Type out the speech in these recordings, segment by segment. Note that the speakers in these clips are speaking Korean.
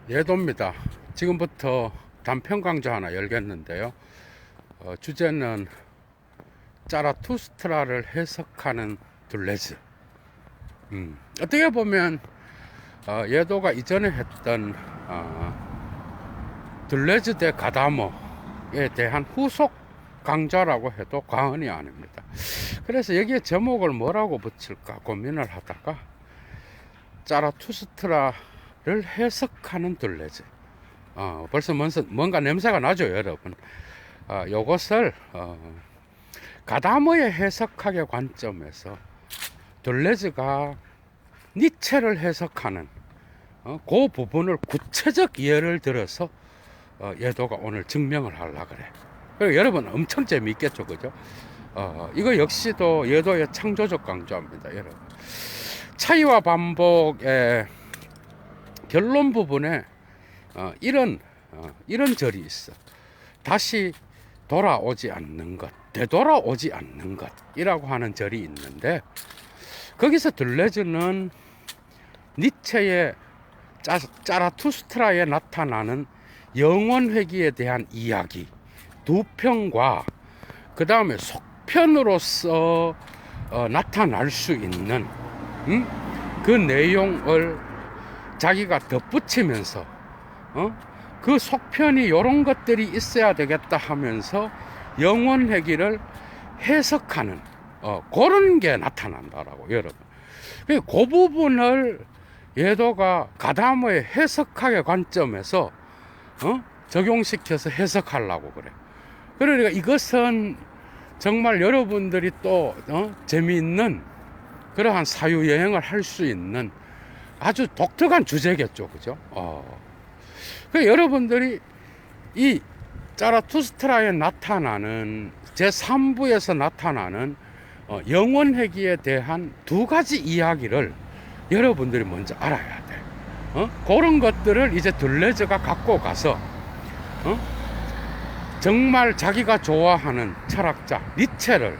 예도입니다. 지금부터 단편 강좌 하나 열겠는데요. 주제는 짜라투스트라를 해석하는 둘레즈. 어떻게 보면 예도가 이전에 했던 둘레즈 대 가다모에 대한 후속 강좌라고 해도 과언이 아닙니다. 그래서 여기에 제목을 뭐라고 붙일까 고민을 하다가 짜라투스트라를 해석하는 둘레즈. 벌써 뭔가 냄새가 나죠, 여러분. 요것을 가다모의 해석학의 관점에서 둘레즈가 니체를 해석하는 그 부분을 구체적 예를 들어서 예도가 오늘 증명을 하려고 그래. 그리고 여러분 엄청 재미있겠죠, 그죠? 이거 역시도 예도의 창조적 강조합니다, 여러분. 차이와 반복의 결론 부분에 이런 절이 있어. 다시 돌아오지 않는 것, 되돌아오지 않는 것이라고 하는 절이 있는데, 거기서 둘레즈는 니체의 짜라투스트라에 나타나는 영원회귀에 대한 이야기 두 편과 그 다음에 속편으로서 나타날 수 있는 그 내용을 자기가 덧붙이면서 그 속편이 이런 것들이 있어야 되겠다 하면서 영원회귀를 해석하는 그런 게 나타난다라고, 여러분. 그 부분을 예도가 가다모의 해석학의 관점에서 적용시켜서 해석하려고 그래. 그러니까 이것은 정말 여러분들이 또 재미있는 그러한 사유여행을 할 수 있는 아주 독특한 주제겠죠, 그죠? 그 여러분들이 이 짜라투스트라에 나타나는 제3부에서 나타나는 영원회귀에 대한 두 가지 이야기를 여러분들이 먼저 알아야 돼. 그런 것들을 이제 둘레즈가 갖고 가서 정말 자기가 좋아하는 철학자 니체를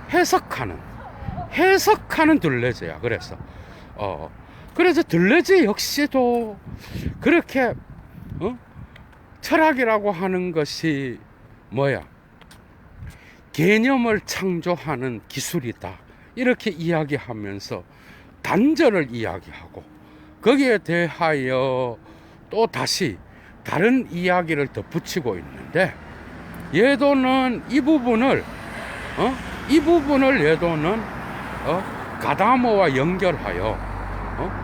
해석하는 둘레즈야. 그래서 둘레즈 역시도 그렇게 철학이라고 하는 것이 뭐야? 개념을 창조하는 기술이다. 이렇게 이야기하면서 단절을 이야기하고 거기에 대하여 또 다시 다른 이야기를 덧붙이고 있는데, 예도는 이 부분을 예도는 가다모와 연결하여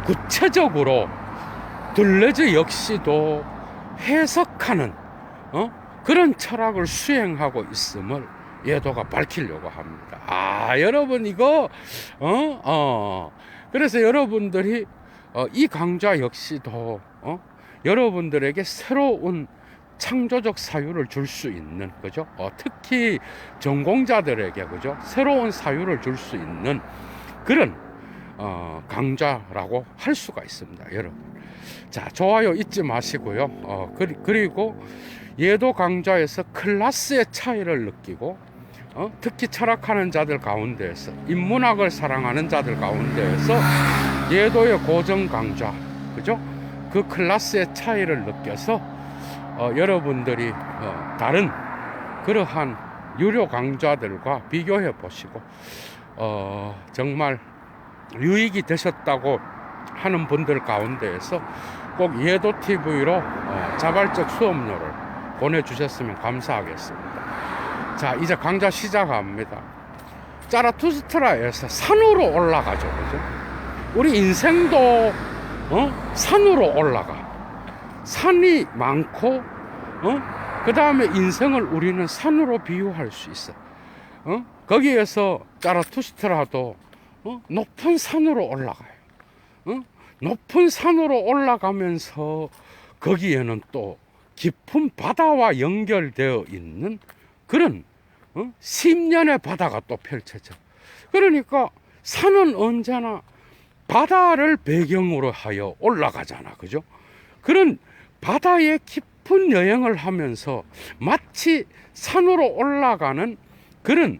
구체적으로 둘레즈 역시도 해석하는 그런 철학을 수행하고 있음을 예도가 밝히려고 합니다. 여러분 이거 그래서 여러분들이 이 강좌 역시도 여러분들에게 새로운 창조적 사유를 줄 수 있는, 그죠? 특히 전공자들에게, 그죠? 새로운 사유를 줄 수 있는 그런 강좌라고 할 수가 있습니다, 여러분. 자, 좋아요 잊지 마시고요. 그리고 예도 강좌에서 클래스의 차이를 느끼고 특히 철학하는 자들 가운데에서, 인문학을 사랑하는 자들 가운데에서 예도의 고정 강좌, 그죠? 그 클래스의 차이를 느껴서 여러분들이 다른 그러한 유료 강좌들과 비교해 보시고 정말 유익이 되셨다고 하는 분들 가운데에서 꼭 예도TV로 자발적 수업료를 보내주셨으면 감사하겠습니다. 자, 이제 강좌 시작합니다. 짜라투스트라에서 산으로 올라가죠, 그죠? 우리 인생도 산으로 올라가. 산이 많고 그 다음에 인생을 우리는 산으로 비유할 수 있어. 거기에서 짜라투스트라도 높은 산으로 올라가요. 높은 산으로 올라가면서 거기에는 또 깊은 바다와 연결되어 있는 그런 십년의 바다가 또 펼쳐져. 그러니까 산은 언제나 바다를 배경으로 하여 올라가잖아, 그죠? 그런 바다의 깊은 여행을 하면서 마치 산으로 올라가는 그런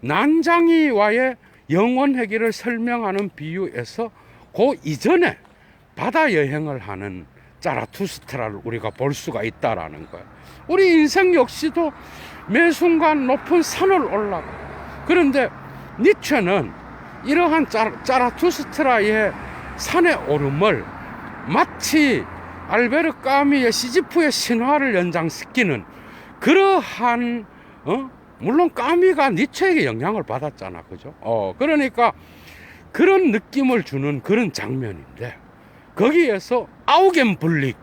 난장이와의 영원회귀를 설명하는 비유에서 그 이전에 바다 여행을 하는 자라투스트라를 우리가 볼 수가 있다라는 거예요. 우리 인생 역시도 매 순간 높은 산을 올라가. 그런데 니체는 이러한 자라투스트라의 산에 오름을 마치 알베르 까미의 시지프의 신화를 연장시키는 그러한 물론 까미가 니체에게 영향을 받았잖아, 그죠? 그러니까 그런 느낌을 주는 그런 장면인데 거기에서 아우겐블릭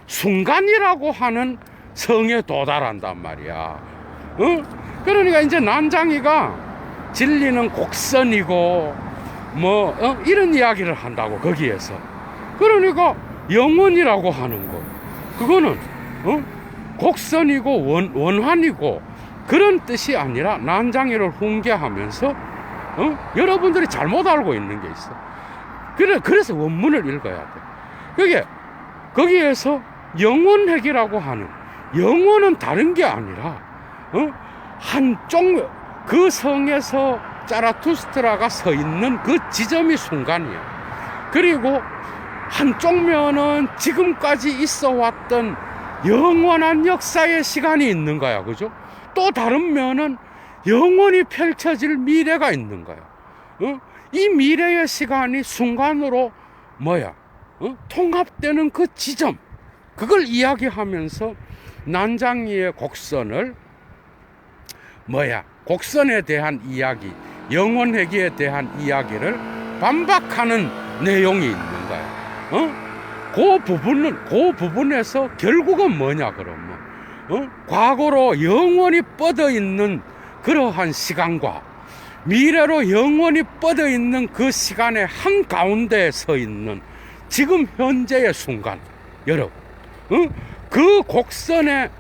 순간이라고 하는 성에 도달한단 말이야. 그러니까 이제 난장이가 진리는 곡선이고 이런 이야기를 한다고 거기에서. 그러니까 영원이라고 하는 거 그거는 곡선이고 원환이고 그런 뜻이 아니라 난장이를 훈계하면서 여러분들이 잘못 알고 있는 게 있어. 그래서 원문을 읽어야 돼. 그게 거기에서 영원핵이라고 하는 영원은 다른 게 아니라 한쪽 그 성에서 자라투스트라가 서 있는 그 지점이 순간이야. 그리고 한쪽 면은 지금까지 있어 왔던 영원한 역사의 시간이 있는 거야, 그죠? 또 다른 면은 영원히 펼쳐질 미래가 있는 거야. 이 미래의 시간이 순간으로 통합되는 그 지점, 그걸 이야기하면서 난장이의 곡선을 곡선에 대한 이야기, 영원회기에 대한 이야기를 반박하는 내용이 있는 거야. 그 부분에서 결국은 뭐냐 그러면 과거로 영원히 뻗어 있는 그러한 시간과 미래로 영원히 뻗어 있는 그 시간의 한 가운데에 서 있는 지금 현재의 순간, 여러분, 그 곡선의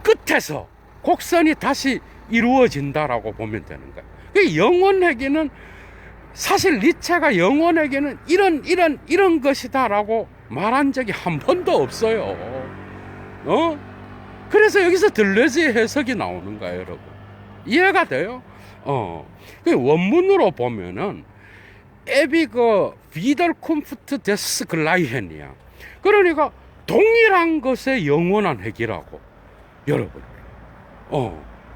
끝에서 곡선이 다시 이루어진다라고 보면 되는 거예요. 그 영원회기는 사실 니체가 영원에게는 이런 것이다라고 말한 적이 한 번도 없어요. 그래서 여기서 들레즈의 해석이 나오는 거예요, 여러분. 이해가 돼요? 그 원문으로 보면은 에비거 비덜콤프트 데스 글라이헨이야. 그러니까 동일한 것의 영원한 핵이라고, 여러분.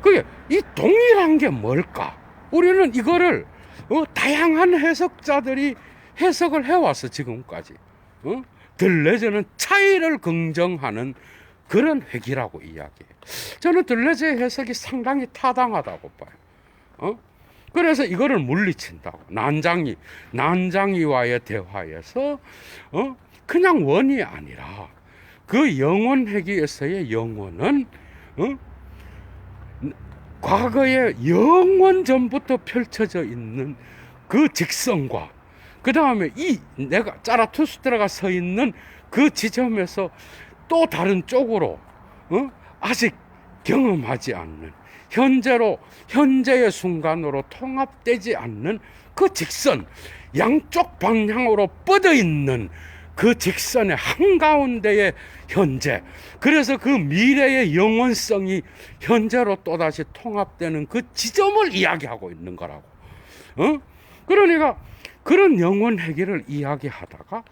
그게 이 동일한 게 뭘까? 우리는 이거를 다양한 해석자들이 해석을 해왔어, 지금까지. 들레즈는 차이를 긍정하는 그런 핵이라고 이야기해요. 저는 들레즈의 해석이 상당히 타당하다고 봐요. 그래서 이거를 물리친다고. 난장이와의 대화에서 그냥 원이 아니라 그 영원 핵에서의 영원은 과거에 영원 전부터 펼쳐져 있는 그 직선과 그 다음에 내가 자라투스트라가 서 있는 그 지점에서 또 다른 쪽으로 아직 경험하지 않는 현재의 순간으로 통합되지 않는 그 직선, 양쪽 방향으로 뻗어 있는 그 직선의 한가운데의 현재, 그래서 그 미래의 영원성이 현재로 또다시 통합되는 그 지점을 이야기하고 있는 거라고. 그러니까 그런 영원 회귀를 이야기하다가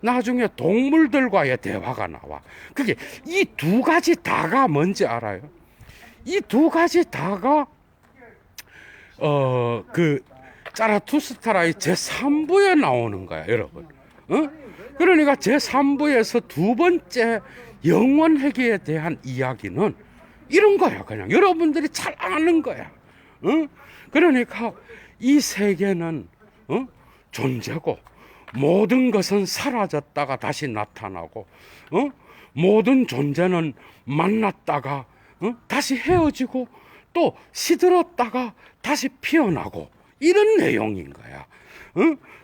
나중에 동물들과의 대화가 나와. 그게 이 두 가지 다가 뭔지 알아요? 이 두 가지 다가 그 자라투스트라의 제3부에 나오는 거야, 여러분. 그러니까 제3부에서 두 번째 영원 회귀에 대한 이야기는 이런 거야. 그냥 여러분들이 잘 아는 거야. 그러니까 이 세계는 존재고 모든 것은 사라졌다가 다시 나타나고 모든 존재는 만났다가 다시 헤어지고 또 시들었다가 다시 피어나고 이런 내용인 거야.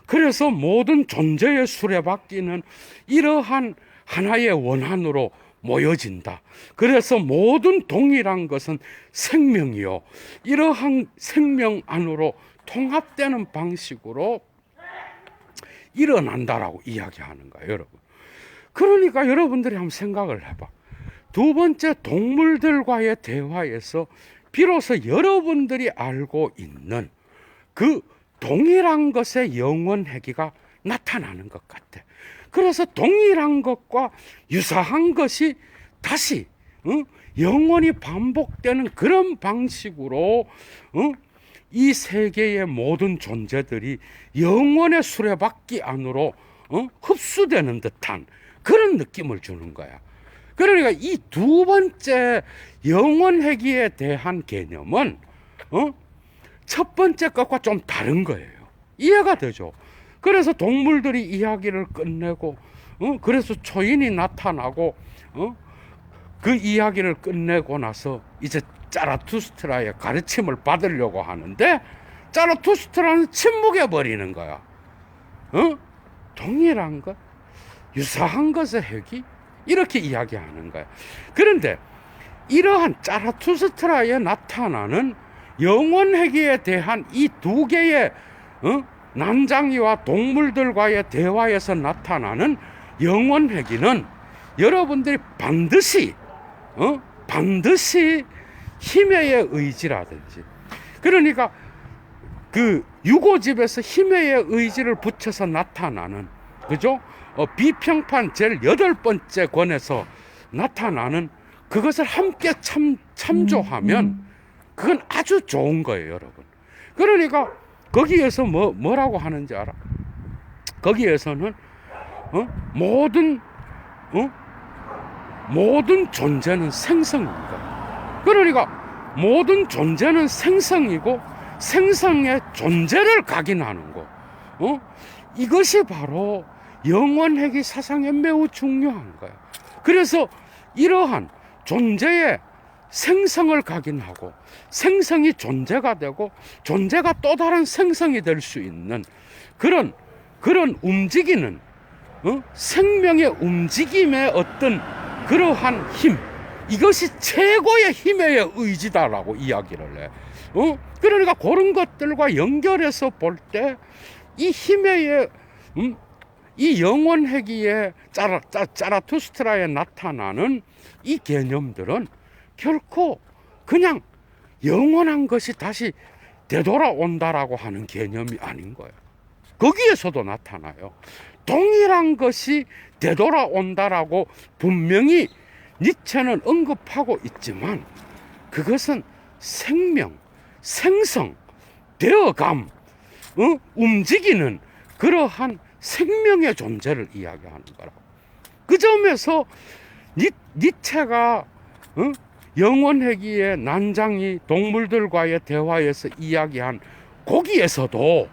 그래서 모든 존재의 수레바퀴는 이러한 하나의 원한으로 모여진다. 그래서 모든 동일한 것은 생명이요, 이러한 생명 안으로 통합되는 방식으로 일어난다라고 이야기하는 거예요, 여러분. 그러니까 여러분들이 한번 생각을 해봐. 두 번째 동물들과의 대화에서 비로소 여러분들이 알고 있는 그 동일한 것의 영원 회귀가 나타나는 것 같아. 그래서 동일한 것과 유사한 것이 다시 영원히 반복되는 그런 방식으로 이 세계의 모든 존재들이 영원의 수레바퀴 안으로 흡수되는 듯한 그런 느낌을 주는 거야. 그러니까 이 두 번째 영원회귀에 대한 개념은 첫 번째 것과 좀 다른 거예요. 이해가 되죠? 그래서 동물들이 이야기를 끝내고 그래서 초인이 나타나고 그 이야기를 끝내고 나서 이제 자라투스트라의 가르침을 받으려고 하는데 자라투스트라는 침묵해 버리는 거야. 동일한 것, 유사한 것의 핵이 이렇게 이야기하는 거야. 그런데 이러한 자라투스트라에 나타나는 영원회귀에 대한 이 두 개의 난장이와 동물들과의 대화에서 나타나는 영원회귀는 여러분들이 반드시 힘의 의지라든지, 그러니까 그 유고집에서 힘의 의지를 붙여서 나타나는, 그죠? 비평판 제일 8번째 권에서 나타나는 그것을 함께 참조하면 그건 아주 좋은 거예요, 여러분. 그러니까 거기에서 뭐라고 하는지 알아? 거기에서는 모든 존재는 생성입니다. 그러니까 모든 존재는 생성이고 생성의 존재를 각인하는 거. 이것이 바로 영원회귀 사상에 매우 중요한 거예요. 그래서 이러한 존재의 생성을 각인하고 생성이 존재가 되고 존재가 또 다른 생성이 될 수 있는 그런 움직이는 생명의 움직임의 어떤 그러한 힘, 이것이 최고의 힘의 의지다라고 이야기를 해. 그러니까 그런 것들과 연결해서 볼 때 이 힘의 이 영원회귀의 자라투스트라에 나타나는 이 개념들은 결코 그냥 영원한 것이 다시 되돌아온다라고 하는 개념이 아닌 거예요. 거기에서도 나타나요. 동일한 것이 되돌아온다라고 분명히 니체는 언급하고 있지만 그것은 생명, 생성, 되어감, 움직이는 그러한 생명의 존재를 이야기하는 거라고. 그 점에서 니체가 영원회귀의 난장이 동물들과의 대화에서 이야기한 거기에서도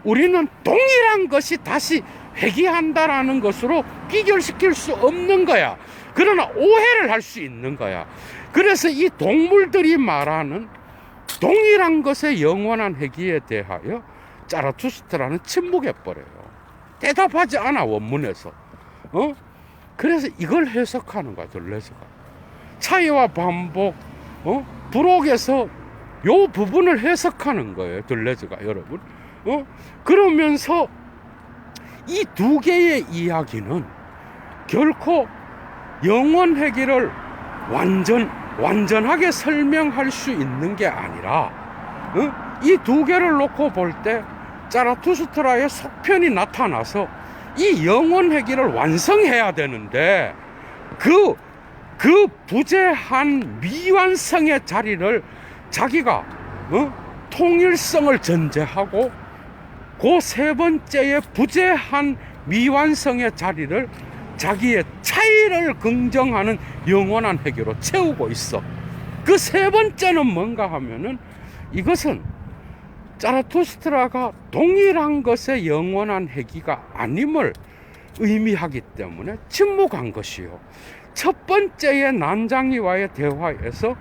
우리는 동일한 것이 다시 회귀한다라는 것으로 비교시킬 수 없는 거야. 그러나 오해를 할 수 있는 거야. 그래서 이 동물들이 말하는 동일한 것의 영원한 회귀에 대하여 자라투스트라는 침묵해버려요. 대답하지 않아, 원문에서. 그래서 이걸 해석하는 거야, 들레즈가. 차이와 반복, 부록에서 요 부분을 해석하는 거예요, 들레즈가, 여러분. 그러면서 이 두 개의 이야기는 결코 영원회귀를 완전하게 설명할 수 있는 게 아니라, 이 두 개를 놓고 볼 때 자라투스트라의 속편이 나타나서 이 영원회귀를 완성해야 되는데 그 부재한 미완성의 자리를 자기가 통일성을 전제하고 그 세 번째의 부재한 미완성의 자리를 자기의 차이를 긍정하는 영원한 회귀로 채우고 있어. 그 세 번째는 뭔가 하면은 이것은 자라투스트라가 동일한 것의 영원한 회귀가 아님을 의미하기 때문에 침묵한 것이요. 첫 번째의 난장이와의 대화에서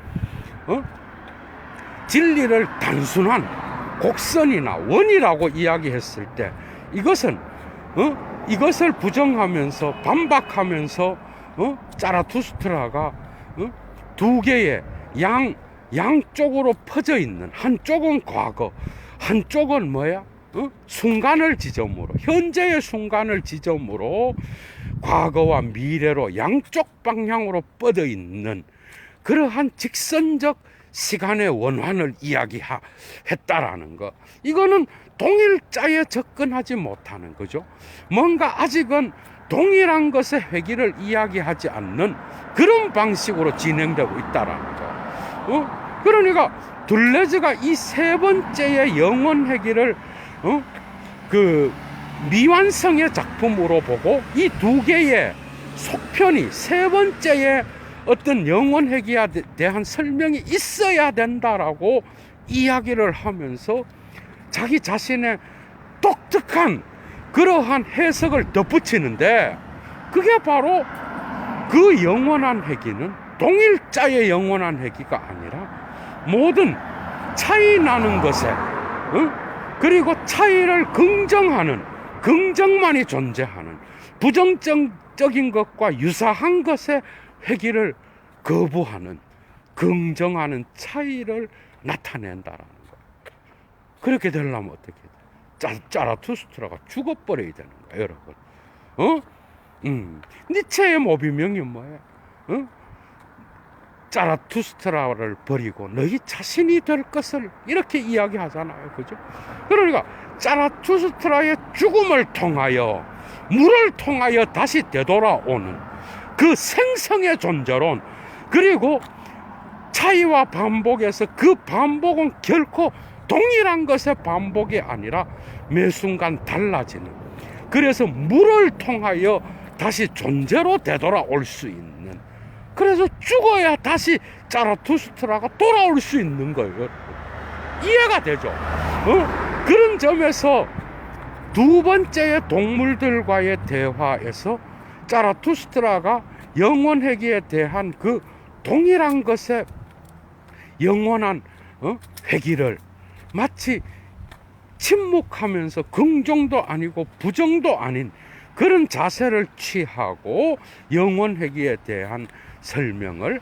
진리를 단순한 곡선이나 원이라고 이야기했을 때 이것을 부정하면서 반박하면서 자라투스트라가 두 개의 양쪽으로 퍼져 있는, 한쪽은 과거, 한쪽은 뭐야? 순간을 지점으로, 현재의 순간을 지점으로 과거와 미래로 양쪽 방향으로 뻗어 있는 그러한 직선적 시간의 원환을 이야기했다라는 거. 이거는 동일자에 접근하지 못하는 거죠. 뭔가 아직은 동일한 것의 회귀를 이야기하지 않는 그런 방식으로 진행되고 있다라는 거. 그러니까 둘레즈가 이 세 번째의 영원 회귀를 그 미완성의 작품으로 보고 이 두 개의 속편이 세 번째의 어떤 영원 회귀에 대한 설명이 있어야 된다라고 이야기를 하면서 자기 자신의 독특한 그러한 해석을 덧붙이는데, 그게 바로 그 영원한 회귀는 동일자의 영원한 회귀가 아니라 모든 차이 나는 것에 그리고 차이를 긍정하는, 긍정만이 존재하는 부정적인 것과 유사한 것의 회귀를 거부하는, 긍정하는 차이를 나타낸다라는 거예요. 그렇게 되려면 어떻게 돼? 자라투스트라가 죽어버려야 되는 거예요, 여러분. 니체의 모비명이 뭐예요? 자라투스트라를 버리고 너희 자신이 될 것을, 이렇게 이야기하잖아요, 그죠? 그러니까 자라투스트라의 죽음을 통하여, 물을 통하여 다시 되돌아오는 그 생성의 존재론, 그리고 차이와 반복에서 그 반복은 결코 동일한 것의 반복이 아니라 매 순간 달라지는, 그래서 물을 통하여 다시 존재로 되돌아올 수 있는, 그래서 죽어야 다시 자라투스트라가 돌아올 수 있는 거예요. 이해가 되죠? 그런 점에서 두 번째의 동물들과의 대화에서 자라투스트라가 영원회귀에 대한 그 동일한 것의 영원한 회귀를 마치 침묵하면서 긍정도 아니고 부정도 아닌 그런 자세를 취하고 영원회귀에 대한 설명을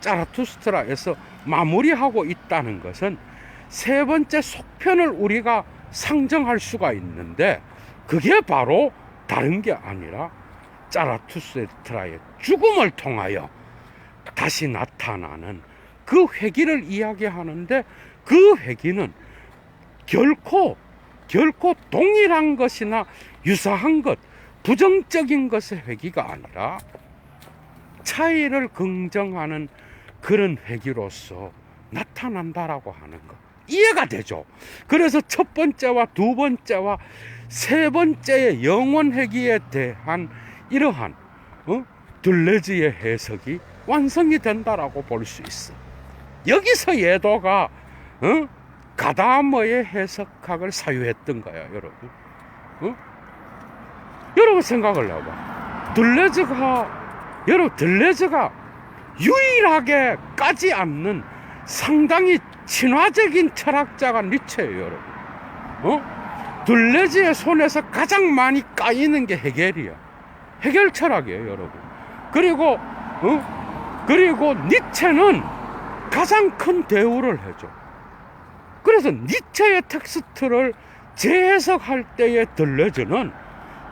자라투스트라에서 마무리하고 있다는 것은 세 번째 속편을 우리가 상정할 수가 있는데, 그게 바로 다른 게 아니라 자라투스트라의 죽음을 통하여 다시 나타나는 그 회귀를 이야기하는데, 그 회귀는 결코 동일한 것이나 유사한 것, 부정적인 것의 회귀가 아니라 차이를 긍정하는 그런 회귀로서 나타난다라고 하는 것. 이해가 되죠? 그래서 첫 번째와 두 번째와 세 번째의 영원 회귀에 대한 이러한 둘레즈의 해석이 완성이 된다라고 볼 수 있어. 여기서 예도가 가다머의 해석학을 사유했던 거야, 여러분. 여러분 생각을 해봐. 둘레즈가 유일하게 까지 않는 상당히 친화적인 철학자가 니체예요, 여러분. 둘레즈의 손에서 가장 많이 까이는 게 헤겔이야. 헤겔 철학이에요, 여러분. 그리고 니체는 가장 큰 대우를 해줘. 그래서 니체의 텍스트를 재해석할 때의 둘레즈는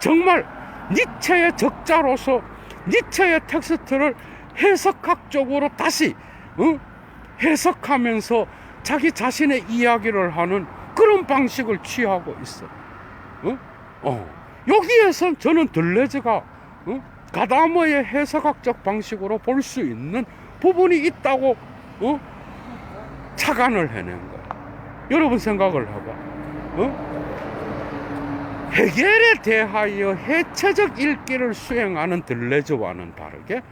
정말 니체의 적자로서 니체의 텍스트를 해석학적으로 다시 해석하면서 자기 자신의 이야기를 하는 그런 방식을 취하고 있어. 여기에서 저는 둘레즈가 가다머의 해석학적 방식으로 볼 수 있는 부분이 있다고 착안을 해낸 거야. 여러분 생각을 해봐. 헤겔에 대하여 해체적 읽기를 수행하는 둘레즈와는 다르게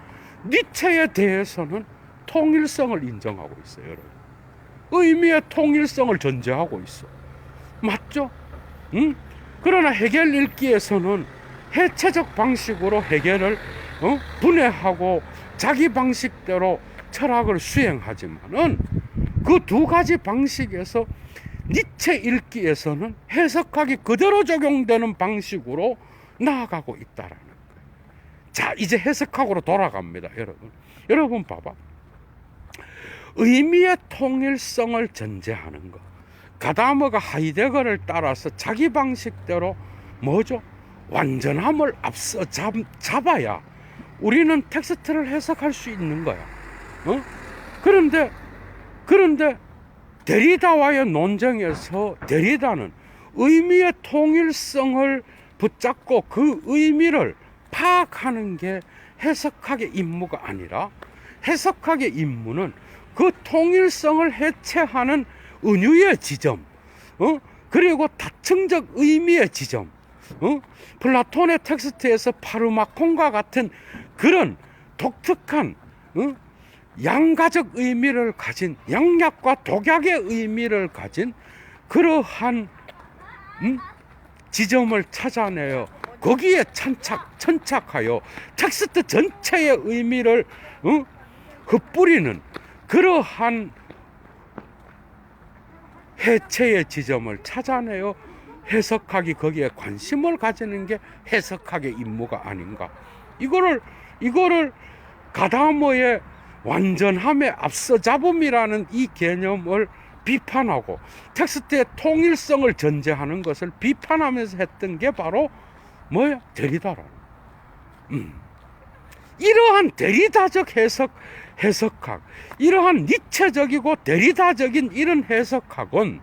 니체에 대해서는 통일성을 인정하고 있어요, 여러분. 의미의 통일성을 전제하고 있어. 맞죠? 그러나 헤겔 읽기에서는 해체적 방식으로 헤겔을 분해하고 자기 방식대로 철학을 수행하지만은 그 두 가지 방식에서 니체 읽기에서는 해석학이 그대로 적용되는 방식으로 나아가고 있다라는 거예요. 자, 이제 해석학으로 돌아갑니다, 여러분. 여러분 봐봐. 의미의 통일성을 전제하는 것. 가다머가 하이데거를 따라서 자기 방식대로 뭐죠? 완전함을 앞서 잡아야 우리는 텍스트를 해석할 수 있는 거야. 그런데 데리다와의 논쟁에서 데리다는 의미의 통일성을 붙잡고 그 의미를 파악하는 게 해석학의 임무가 아니라, 해석학의 임무는 그 통일성을 해체하는 은유의 지점, 그리고 다층적 의미의 지점, 플라톤의 텍스트에서 파르마콘과 같은 그런 독특한 양가적 의미를 가진, 양약과 독약의 의미를 가진 그러한 지점을 찾아내요. 거기에 천착하여 텍스트 전체의 의미를 흩뿌리는 그러한 해체의 지점을 찾아내요. 해석학이 거기에 관심을 가지는 게 해석학의 임무가 아닌가. 이거를 가다모의 완전함의 앞서 잡음이라는 이 개념을 비판하고 텍스트의 통일성을 전제하는 것을 비판하면서 했던 게 바로 뭐야? 데리다라는. 이러한 데리다적 해석학, 이러한 니체적이고 데리다적인 이런 해석학은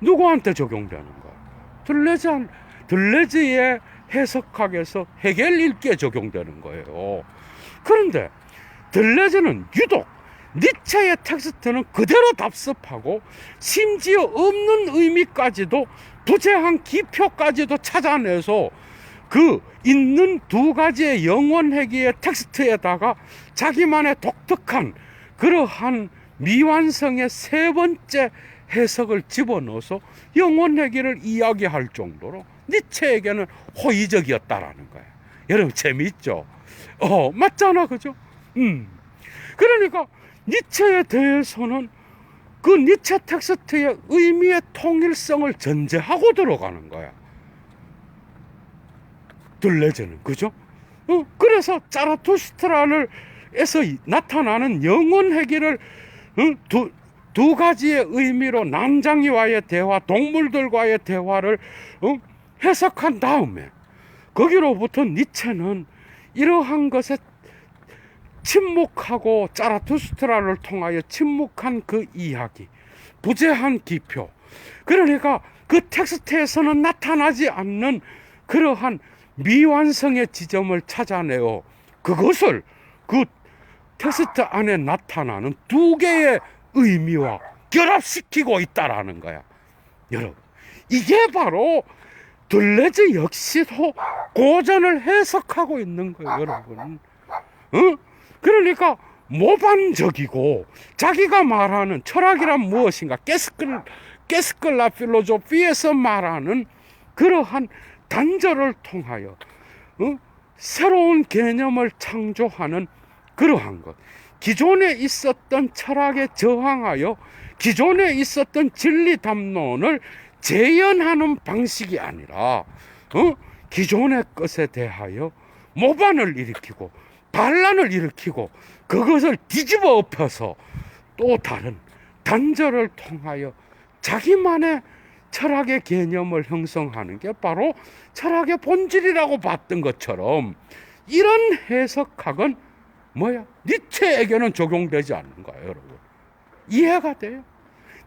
누구한테 적용되는 거야? 들레즈의 해석학에서 헤겔 읽기에 적용되는 거예요. 그런데 들레즈는 유독 니체의 텍스트는 그대로 답습하고 심지어 없는 의미까지도, 부재한 기표까지도 찾아내서 그 있는 두 가지의 영원회귀의 텍스트에다가 자기만의 독특한 그러한 미완성의 세 번째 해석을 집어넣어서 영원회귀를 이야기할 정도로 니체에게는 호의적이었다라는 거예요. 여러분 재미있죠? 맞잖아, 그죠? 그러니까 니체에 대해서는 그 니체 텍스트의 의미의 통일성을 전제하고 들어가는 거야. 들레즈는, 그죠? 그래서 자라투스트라에서 나타나는 영원회귀를 두 가지의 의미로 난장이와의 대화, 동물들과의 대화를 해석한 다음에 거기로부터 니체는 이러한 것에 침묵하고 자라투스트라를 통하여 침묵한 그 이야기, 부재한 기표, 그러니까 그 텍스트에서는 나타나지 않는 그러한 미완성의 지점을 찾아내어 그것을 그 텍스트 안에 나타나는 두 개의 의미와 결합시키고 있다라는 거야. 여러분, 이게 바로 들레즈 역시도 고전을 해석하고 있는 거예요, 여러분. 그러니까 모반적이고 자기가 말하는 철학이란 무엇인가, 깨스클라 필로소피에서 말하는 그러한 단절을 통하여 새로운 개념을 창조하는 그러한 것, 기존에 있었던 철학에 저항하여 기존에 있었던 진리 담론을 재현하는 방식이 아니라 기존의 것에 대하여 모반을 일으키고 반란을 일으키고 그것을 뒤집어 엎어서 또 다른 단절을 통하여 자기만의 철학의 개념을 형성하는 게 바로 철학의 본질이라고 봤던 것처럼, 이런 해석학은 뭐야? 니체에게는 적용되지 않는 거예요, 여러분. 이해가 돼요?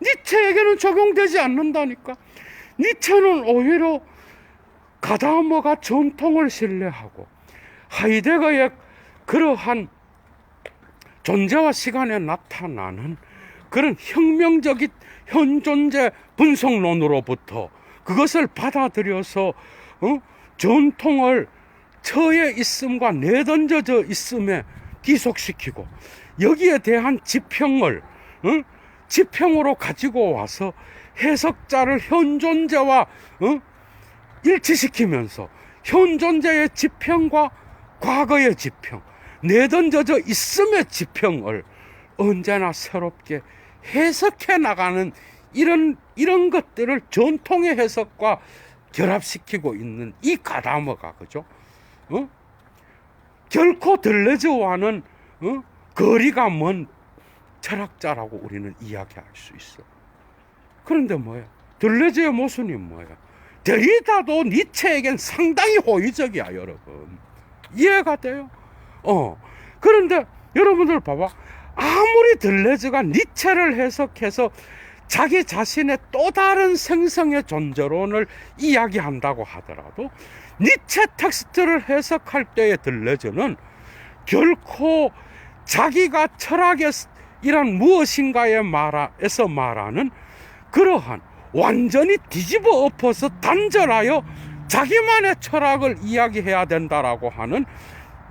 니체에게는 적용되지 않는다니까. 니체는 오히려 가다머가 전통을 신뢰하고 하이데거의 그러한 존재와 시간에 나타나는 그런 혁명적인 현존재 분석론으로부터 그것을 받아들여서 전통을 처해 있음과 내던져져 있음에 기속시키고 여기에 대한 지평으로 가지고 와서 해석자를 현존재와 일치시키면서 현존재의 지평과 과거의 지평, 내던져져 있음의 지평을 언제나 새롭게 해석해 나가는 이런 것들을 전통의 해석과 결합시키고 있는 이 가다머가, 그죠? 결코 들레즈와는 거리가 먼 철학자라고 우리는 이야기할 수 있어. 그런데 뭐야? 들레즈의 모순이 뭐야? 데리다도 니체에겐 상당히 호의적이야, 여러분. 이해가 돼요? 그런데 여러분들 봐봐. 아무리 들레즈가 니체를 해석해서 자기 자신의 또 다른 생성의 존재론을 이야기한다고 하더라도 니체 텍스트를 해석할 때의 들레즈는 결코 자기가 철학이란 무엇인가에서 말하는 그러한 완전히 뒤집어 엎어서 단절하여 자기만의 철학을 이야기해야 된다라고 하는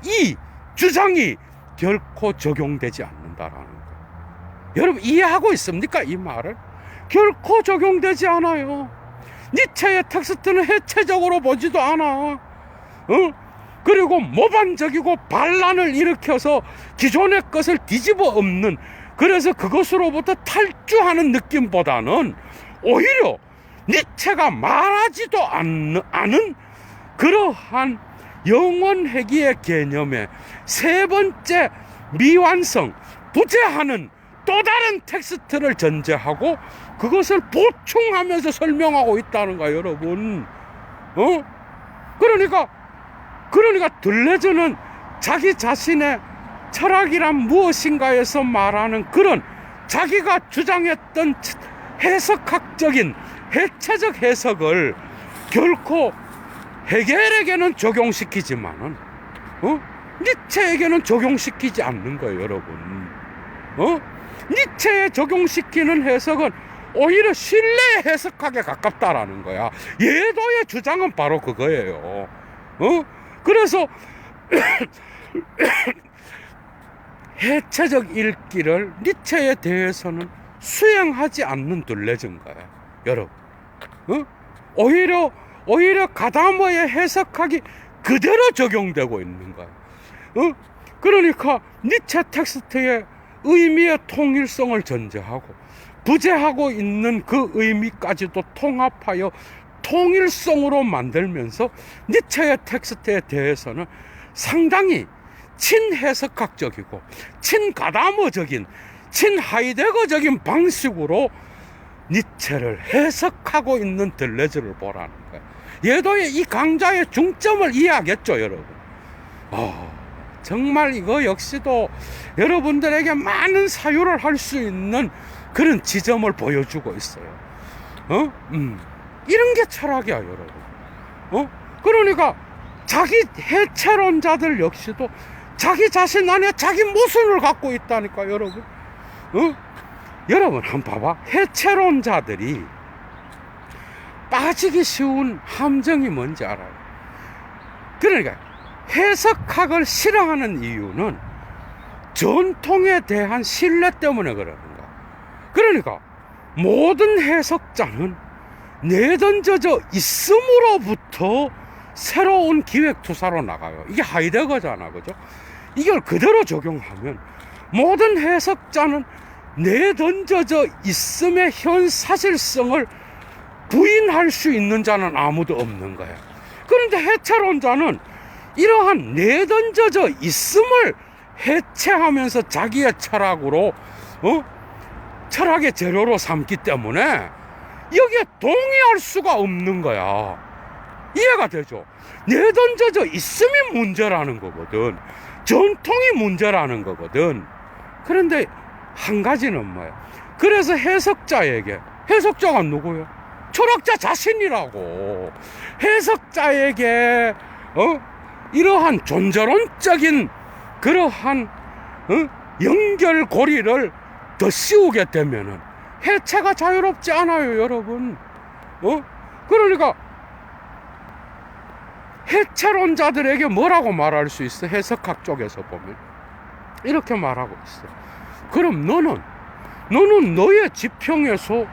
이 주장이 결코 적용되지 않는다라는 거예요. 여러분 이해하고 있습니까? 이 말을 결코 적용되지 않아요. 니체의 텍스트는 해체적으로 보지도 않아. 그리고 모반적이고 반란을 일으켜서 기존의 것을 뒤집어 엎는, 그래서 그것으로부터 탈주하는 느낌보다는 오히려 니체가 말하지도 않은 그러한 영원회귀의 개념의 세 번째 미완성, 부재하는 또 다른 텍스트를 전제하고 그것을 보충하면서 설명하고 있다는 거야, 여러분. 그러니까 들레즈는 자기 자신의 철학이란 무엇인가에서 말하는 그런 자기가 주장했던 해석학적인 해체적 해석을 결코 헤겔에게는 적용시키지만은 니체에게는 적용시키지 않는 거예요, 여러분. 니체에 적용시키는 해석은 오히려 신뢰의 해석학에 가깝다라는 거야. 예도의 주장은 바로 그거예요. 그래서 해체적 읽기를 니체에 대해서는 수행하지 않는 들레즈인 거야, 여러분. 오히려 가다머의 해석학이 그대로 적용되고 있는 거야. 그러니까 니체 텍스트의 의미의 통일성을 전제하고 부재하고 있는 그 의미까지도 통합하여 통일성으로 만들면서 니체의 텍스트에 대해서는 상당히 친해석학적이고 친가다머적인 친하이데거적인 방식으로 니체를 해석하고 있는 들레즈를 보라는 거예요. 예도의 이 강좌의 중점을 이해하겠죠, 여러분. 정말 이거 역시도 여러분들에게 많은 사유를 할 수 있는 그런 지점을 보여주고 있어요. 이런 게 철학이야, 여러분. 그러니까 자기 해체론자들 역시도 자기 자신 안에 자기 모순을 갖고 있다니까, 여러분. 여러분 한번 봐봐. 해체론자들이 빠지기 쉬운 함정이 뭔지 알아요? 그러니까 해석학을 싫어하는 이유는 전통에 대한 신뢰 때문에 그러는 거야. 그러니까 모든 해석자는 내던져져 있음으로부터 새로운 기획투사로 나가요. 이게 하이데거잖아, 그죠? 이걸 그대로 적용하면 모든 해석자는 내던져져 있음의 현 사실성을 부인할 수 있는 자는 아무도 없는 거야. 그런데 해체론자는 이러한 내던져져 있음을 해체하면서 자기의 철학으로 철학의 재료로 삼기 때문에 여기에 동의할 수가 없는 거야. 이해가 되죠? 내던져져 있음이 문제라는 거거든. 전통이 문제라는 거거든. 그런데 한 가지는 뭐야? 그래서 해석자가 누구예요? 철학자 자신이라고. 해석자에게 이러한 존재론적인 그러한 연결고리를 더 씌우게 되면은 해체가 자유롭지 않아요, 여러분. 그러니까 해체론자들에게 뭐라고 말할 수 있어? 해석학 쪽에서 보면 이렇게 말하고 있어. 그럼 너는 너의 지평에서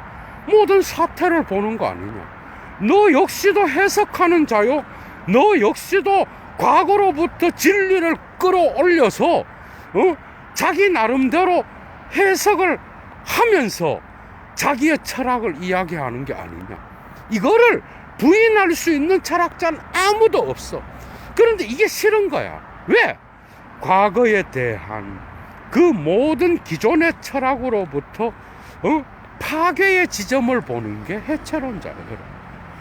모든 사태를 보는 거 아니냐? 너 역시도 해석하는 자요. 너 역시도 과거로부터 진리를 끌어올려서 자기 나름대로 해석을 하면서 자기의 철학을 이야기하는 게 아니냐. 이거를 부인할 수 있는 철학자는 아무도 없어. 그런데 이게 싫은 거야. 왜? 과거에 대한 그 모든 기존의 철학으로부터 파괴의 지점을 보는 게 해체론자예요.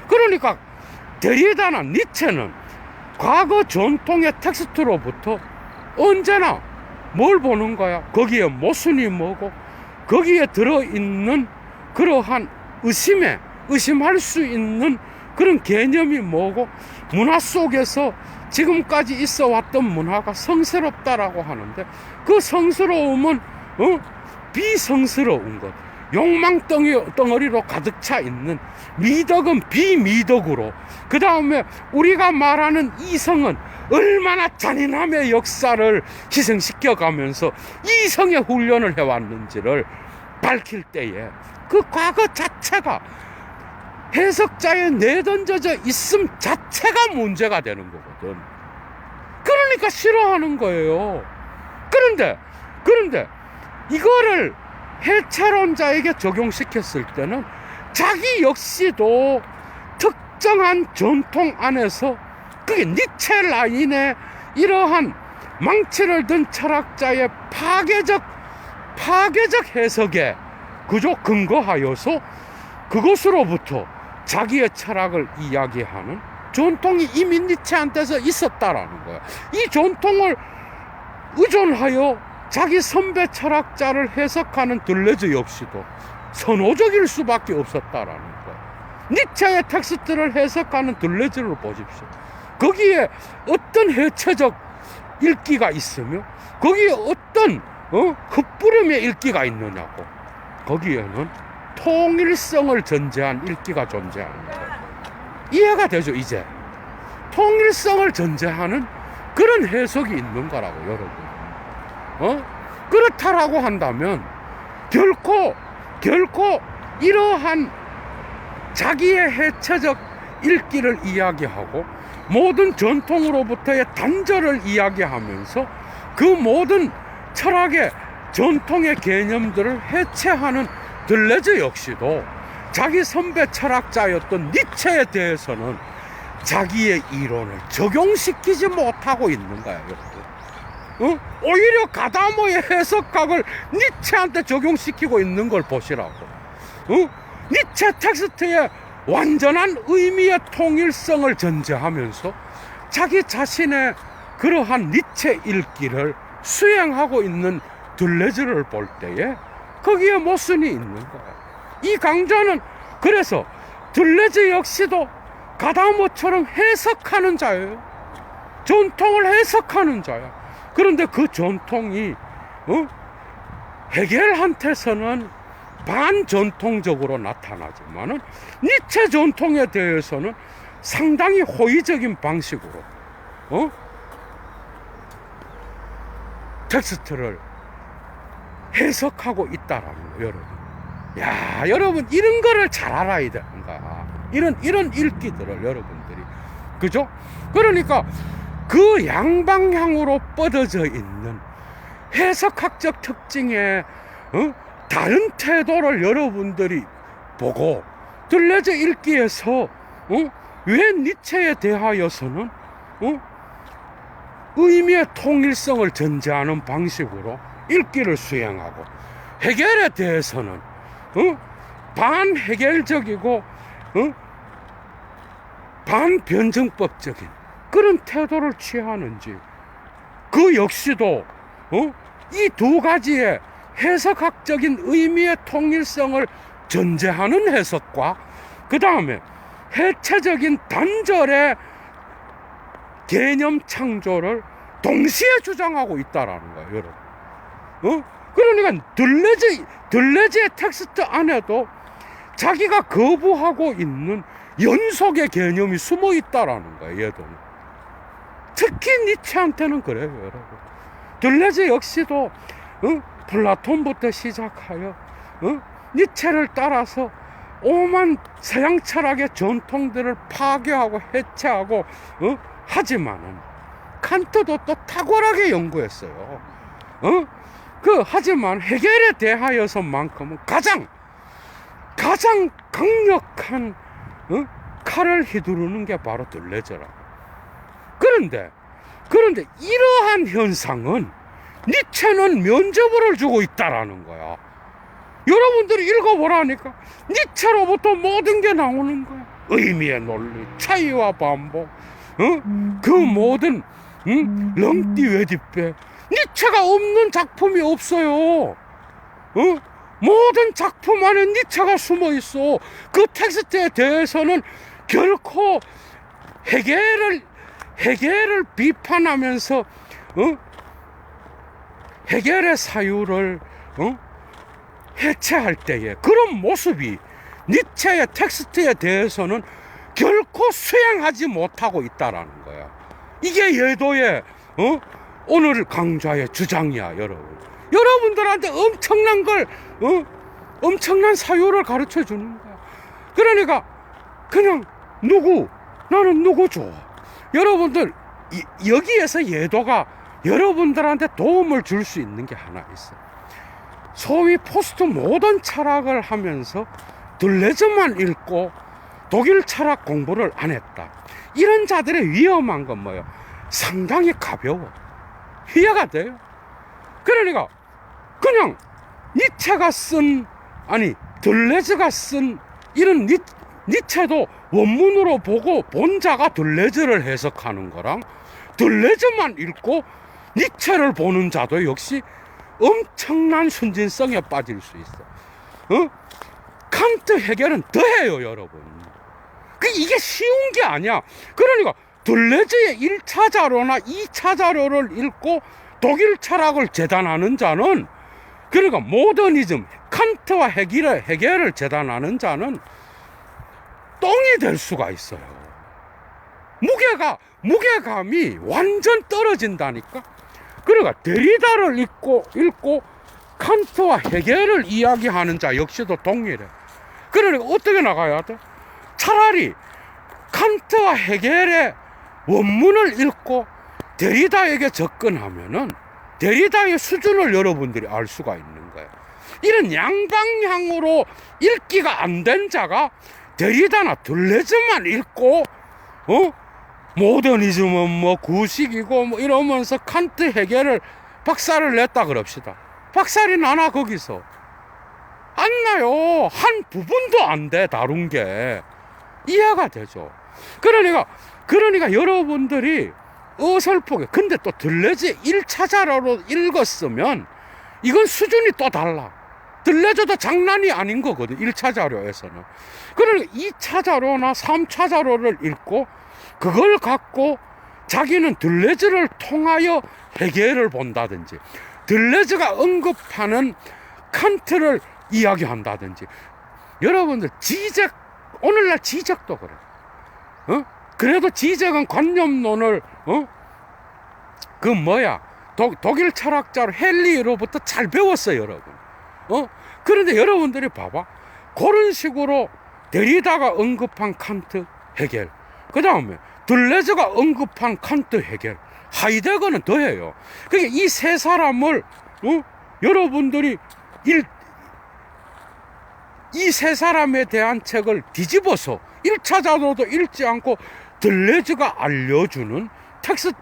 그러니까 데리다나 니체는 과거 전통의 텍스트로부터 언제나 뭘 보는 거야? 거기에 모순이 뭐고 거기에 들어있는 그러한 의심할 수 있는 그런 개념이 뭐고, 문화 속에서 지금까지 있어 왔던 문화가 성스럽다라고 하는데, 그 성스러움은 비성스러운 것, 욕망 덩어리로 가득 차 있는, 미덕은 비미덕으로, 그 다음에 우리가 말하는 이성은 얼마나 잔인함의 역사를 희생시켜 가면서 이성의 훈련을 해왔는지를 밝힐 때에 그 과거 자체가 해석자의 내던져져 있음 자체가 문제가 되는 거거든. 그러니까 싫어하는 거예요. 그런데 이거를 해체론자에게 적용시켰을 때는 자기 역시도 특정한 전통 안에서, 그게 니체 라인의 이러한 망치를 든 철학자의 파괴적 해석에 그저 근거하여서 그것으로부터 자기의 철학을 이야기하는 전통이 이미 니체한테서 있었다라는 거야. 이 전통을 의존하여 자기 선배 철학자를 해석하는 들레즈 역시도 선호적일 수밖에 없었다라는 거야. 니체의 텍스트를 해석하는 들레즈를 보십시오. 거기에 어떤 해체적 읽기가 있으며 거기에 어떤 흩부름의 읽기가 있느냐고. 거기에는 통일성을 전제한 읽기가 존재하는 거예요. 이해가 되죠? 이제 통일성을 전제하는 그런 해석이 있는 거라고, 여러분. 그렇다라고 한다면 결코 이러한 자기의 해체적 읽기를 이야기하고 모든 전통으로부터의 단절을 이야기하면서 그 모든 철학의 전통의 개념들을 해체하는 들레즈 역시도 자기 선배 철학자였던 니체에 대해서는 자기의 이론을 적용시키지 못하고 있는 거야, 여러분. 오히려 가다모의 해석학을 니체한테 적용시키고 있는 걸 보시라고. 니체 텍스트의 완전한 의미의 통일성을 전제하면서 자기 자신의 그러한 니체 읽기를 수행하고 있는 들레즈를 볼 때에 거기에 모순이 있는 거야. 이 강좌는 그래서 들레즈 역시도 가다모처럼 해석하는 자예요. 전통을 해석하는 자야. 그런데 그 전통이 헤겔한테서는 반전통적으로 나타나지만은 니체 전통에 대해서는 상당히 호의적인 방식으로 텍스트를 해석하고 있다라는 거예요, 여러분. 야, 여러분, 이런 거를 잘 알아야 되는가. 이런 읽기들을 여러분들이. 그죠? 그러니까 그 양방향으로 뻗어져 있는 해석학적 특징의 다른 태도를 여러분들이 보고 들레즈 읽기에서 왜 니체에 대하여서는 의미의 통일성을 전제하는 방식으로 읽기를 수행하고 헤겔에 대해서는 반헤겔적이고 반변증법적인 그런 태도를 취하는지, 그 역시도 이 두 가지의 해석학적인 의미의 통일성을 전제하는 해석과 그 다음에 해체적인 단절의 개념 창조를 동시에 주장하고 있다라는 거예요, 여러분. 그러니까 들레즈의 텍스트 안에도 자기가 거부하고 있는 연속의 개념이 숨어 있다라는 거예요, 얘도. 특히 니체한테는 그래요, 여러분. 들레즈 역시도 플라톤부터 시작하여 니체를 따라서 오만 서양 철학의 전통들을 파괴하고 해체하고 하지만은 칸트도 또 탁월하게 연구했어요. 하지만 헤겔에 대하여서만큼은 가장 강력한 칼을 휘두르는 게 바로 들레즈라. 그런데 이러한 현상은 니체는 면죄부를 주고 있다라는 거야. 여러분들이 읽어보라니까. 니체로부터 모든 게 나오는 거야. 의미의 논리, 차이와 반복, 그 모든 렁띠 외뒷배. 니체가 없는 작품이 없어요. 모든 작품 안에 니체가 숨어 있어. 그 텍스트에 대해서는 결코 헤겔을 비판하면서 헤겔의 사유를 해체할 때에 그런 모습이 니체의 텍스트에 대해서는 결코 수행하지 못하고 있다라는 거야. 이게 예도의 오늘 강좌의 주장이야, 여러분. 여러분들한테 엄청난 걸 엄청난 사유를 가르쳐 주는 거야. 그러니까 그냥 나는 누구 좋아. 여러분들 여기에서 예도가 여러분들한테 도움을 줄 수 있는 게 하나 있어. 소위 포스트 모던 철학을 하면서 들레즈만 읽고 독일 철학 공부를 안 했다. 이런 자들의 위험한 건 뭐예요? 상당히 가벼워. 이해가 돼요? 그러니까 그냥 니체가 쓴 들레즈가 쓴 이런 니체도 원문으로 보고 본자가 들레즈를 해석하는 거랑 들레즈만 읽고 니체를 보는 자도 역시 엄청난 순진성에 빠질 수 있어. 칸트 헤겔은 더해요, 여러분. 이게 쉬운 게 아니야. 그러니까 들레즈의 1차 자료나 2차 자료를 읽고 독일 철학을 재단하는 자는, 그러니까 모더니즘, 칸트와 헤겔을 재단하는 자는 똥이 될 수가 있어요. 무게감이 완전 떨어진다니까. 그러니까 데리다를 읽고 칸트와 헤겔을 이야기하는 자 역시도 동일해. 그러니까 어떻게 나가야 돼? 차라리 칸트와 헤겔의 원문을 읽고 데리다에게 접근하면은 데리다의 수준을 여러분들이 알 수가 있는 거예요. 이런 양방향으로 읽기가 안 된 자가 데리다나 들레즈만 읽고 모더니즘은 뭐 구식이고 뭐 이러면서 칸트 헤겔을 박살을 냈다 그럽시다. 박살이 나나 거기서? 안 나요. 한 부분도 안 돼, 다룬 게. 이해가 되죠. 그러니까 여러분들이 어설프게, 근데 또 들레즈 1차 자료로 읽었으면 이건 수준이 또 달라. 들레즈도 장난이 아닌 거거든, 1차 자료에서는. 그러니까 2차 자료나 3차 자료를 읽고 그걸 갖고 자기는 들레즈를 통하여 헤겔을 본다든지 들레즈가 언급하는 칸트를 이야기한다든지. 여러분들 오늘날 지적도 그래. 그래도 지적은 관념론을 독일 철학자 헬리로부터 잘 배웠어요, 여러분. 그런데 여러분들이 봐봐, 그런 식으로 데리다가 언급한 칸트, 헤겔, 그 다음에 들레즈가 언급한 칸트, 헤겔, 하이데거는 더해요. 그러니까 이 세 사람을 여러분들이 이 세 사람에 대한 책을 뒤집어서 1차 자료도 읽지 않고 들레즈가 알려주는 텍스트,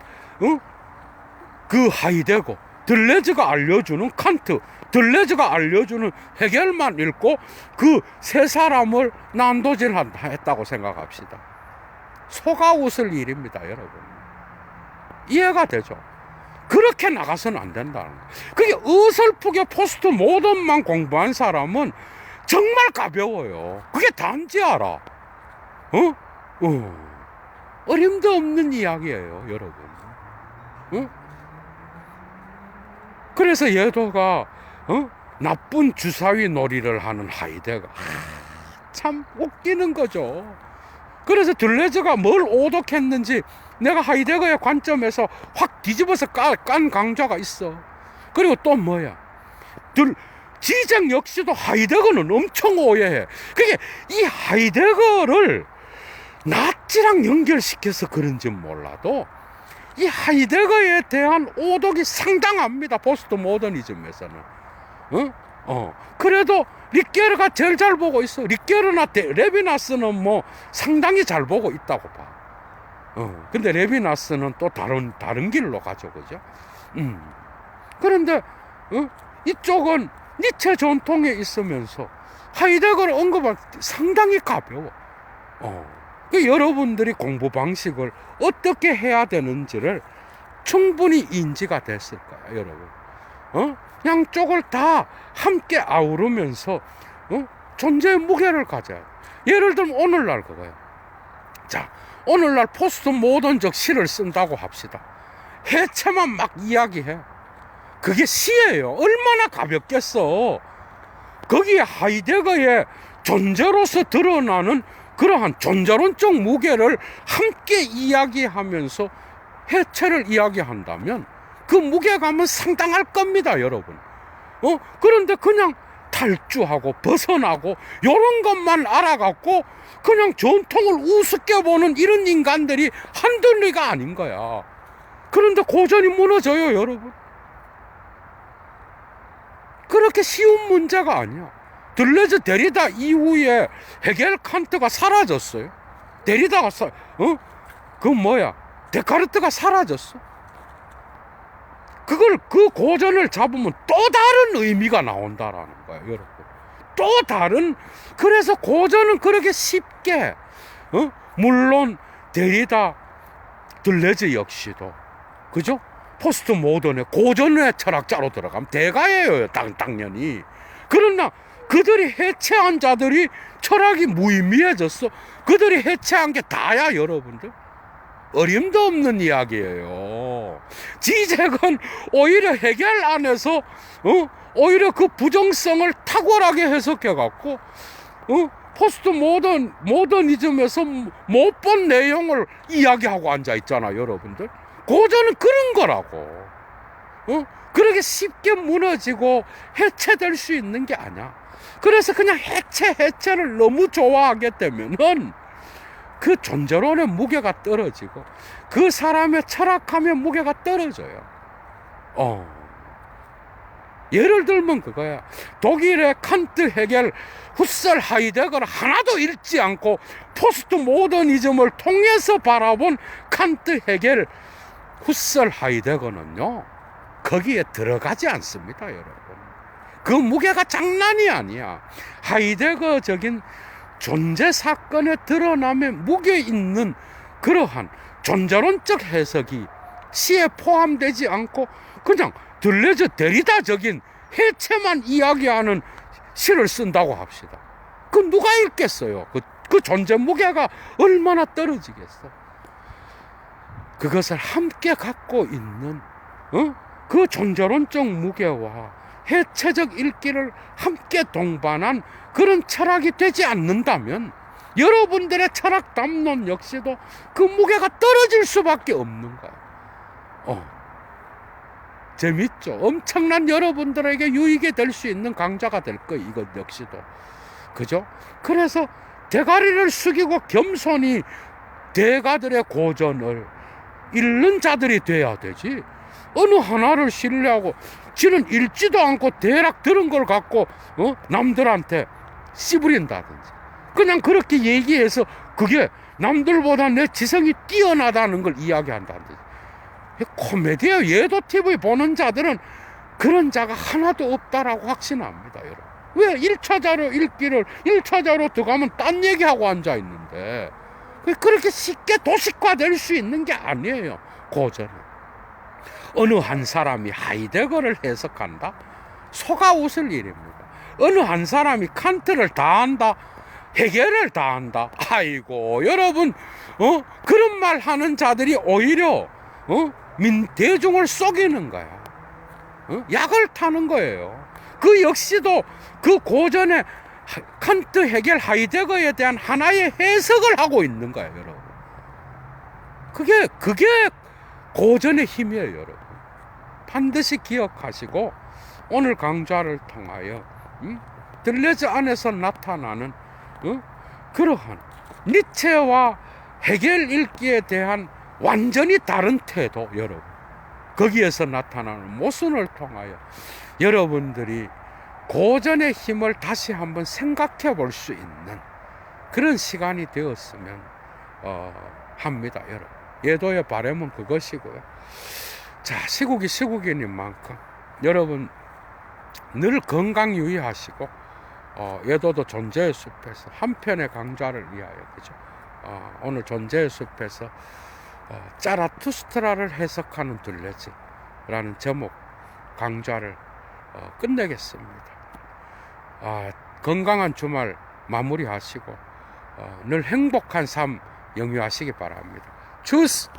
그 하이데거, 들레즈가 알려주는 칸트, 들레즈가 알려주는 헤겔만 읽고 그 세 사람을 난도질했다고 생각합시다. 속아 웃을 일입니다, 여러분. 이해가 되죠? 그렇게 나가서는 안 된다는 거예요. 그게 어설프게 포스트 모던만 공부한 사람은 정말 가벼워요. 그게 단지 알아. 어림도 없는 이야기예요, 여러분. 그래서 예도가 나쁜 주사위 놀이를 하는 하이데거, 참 웃기는 거죠. 그래서 들레즈가 뭘 오독했는지 내가 하이데거의 관점에서 확 뒤집어서 깐 강좌가 있어. 그리고 또 뭐야, 지적 역시도 하이데거는 엄청 오해해. 그게 이 하이데거를 나치랑 연결시켜서 그런지 몰라도 이 하이데거에 대한 오독이 상당합니다, 포스트 모더니즘에서는. 그래도 리케르가 제일 잘 보고 있어. 리케르나 레비나스는 뭐 상당히 잘 보고 있다고 봐. 근데 레비나스는 또 다른 길로 가죠, 그죠? 그런데 이쪽은 니체 전통에 있으면서 하이데거를 언급할 때 상당히 가벼워. 여러분들이 공부 방식을 어떻게 해야 되는지를 충분히 인지가 됐을 거야, 여러분. 양쪽을 다 함께 아우르면서 존재의 무게를 가져야 돼. 예를 들면 오늘날 그거예요. 자, 오늘날 포스트 모던적 시를 쓴다고 합시다. 해체만 막 이야기해. 그게 시예요. 얼마나 가볍겠어. 거기에 하이데거의 존재로서 드러나는 그러한 존재론적 무게를 함께 이야기하면서 해체를 이야기한다면 그 무게감은 상당할 겁니다, 여러분. 그런데 그냥 탈주하고 벗어나고 요런 것만 알아갖고 그냥 전통을 우습게 보는 이런 인간들이 한둘리가 아닌 거야. 그런데 고전이 무너져요, 여러분. 그렇게 쉬운 문제가 아니야. 들레즈 데리다 이후에 헤겔 칸트가 사라졌어요. 데리다가 데카르트가 사라졌어. 그 고전을 잡으면 또 다른 의미가 나온다라는 거야, 여러분. 또 다른. 그래서 고전은 그렇게 쉽게 물론 데리다, 들레즈 역시도 그죠? 포스트 모던의 고전의 철학자로 들어가면 대가예요, 당연히. 그러나 그들이 해체한 자들이 철학이 무의미해졌어. 그들이 해체한 게 다야, 여러분들. 어림도 없는 이야기예요. 지적은 오히려 해결 안에서 오히려 그 부정성을 탁월하게 해석해갖고 포스트 모더니즘에서 못 본 내용을 이야기하고 앉아있잖아, 여러분들. 고전은 그런 거라고. 그렇게 쉽게 무너지고 해체될 수 있는 게 아니야. 그래서 그냥 해체를 너무 좋아하게 되면은 그 존재론의 무게가 떨어지고 그 사람의 철학함의 무게가 떨어져요. 예를 들면 그거야. 독일의 칸트, 헤겔, 후셀, 하이데거를 하나도 읽지 않고 포스트 모더니즘을 통해서 바라본 칸트, 헤겔, 후셀, 하이데거는요, 거기에 들어가지 않습니다, 여러분. 그 무게가 장난이 아니야. 하이데거적인 존재 사건에 드러남에 무게 있는 그러한 존재론적 해석이 시에 포함되지 않고 그냥 들레즈 데리다적인 해체만 이야기하는 시를 쓴다고 합시다. 그 누가 읽겠어요? 그 존재 무게가 얼마나 떨어지겠어? 그것을 함께 갖고 있는 그 존재론적 무게와 해체적 읽기를 함께 동반한 그런 철학이 되지 않는다면 여러분들의 철학 담론 역시도 그 무게가 떨어질 수밖에 없는 거예요. 재밌죠? 엄청난 여러분들에게 유익이 될 수 있는 강좌가 될 거예요, 이것 역시도. 그죠? 그래서 대가리를 숙이고 겸손히 대가들의 고전을 읽는 자들이 돼야 되지. 어느 하나를 신뢰하고 지는 읽지도 않고 대략 들은 걸 갖고 남들한테 씨부린다든지 그냥 그렇게 얘기해서 그게 남들보다 내 지성이 뛰어나다는 걸 이야기한다든지. 코미디에 예도 TV 보는 자들은 그런 자가 하나도 없다라고 확신합니다, 여러분. 왜 1차자로 읽기를 1차자로 들어가면 딴 얘기하고 앉아있는데 그렇게 쉽게 도식화될 수 있는 게 아니에요, 고전은. 어느 한 사람이 하이데거를 해석한다? 속아 웃을 일입니다. 어느 한 사람이 칸트를 다 한다? 헤겔을 다 한다? 아이고, 여러분, 그런 말 하는 자들이 오히려, 대중을 속이는 거야. 약을 타는 거예요. 그 역시도 그 고전의 칸트, 헤겔, 하이데거에 대한 하나의 해석을 하고 있는 거예요, 여러분. 그게 고전의 힘이에요, 여러분. 반드시 기억하시고 오늘 강좌를 통하여 들레즈 안에서 나타나는 그러한 니체와 헤겔 읽기에 대한 완전히 다른 태도, 여러분. 거기에서 나타나는 모순을 통하여 여러분들이 고전의 힘을 다시 한번 생각해 볼 수 있는 그런 시간이 되었으면 합니다, 여러분. 예도의 바람은 그것이고요. 자, 시국이닌 만큼 여러분 늘 건강 유의하시고 예도도 존재의 숲에서 한 편의 강좌를 위하여, 그죠? 오늘 존재의 숲에서 자라투스트라를 해석하는 둘레즈라는 제목 강좌를 끝내겠습니다. 건강한 주말 마무리하시고 늘 행복한 삶 영위하시기 바랍니다. 주스!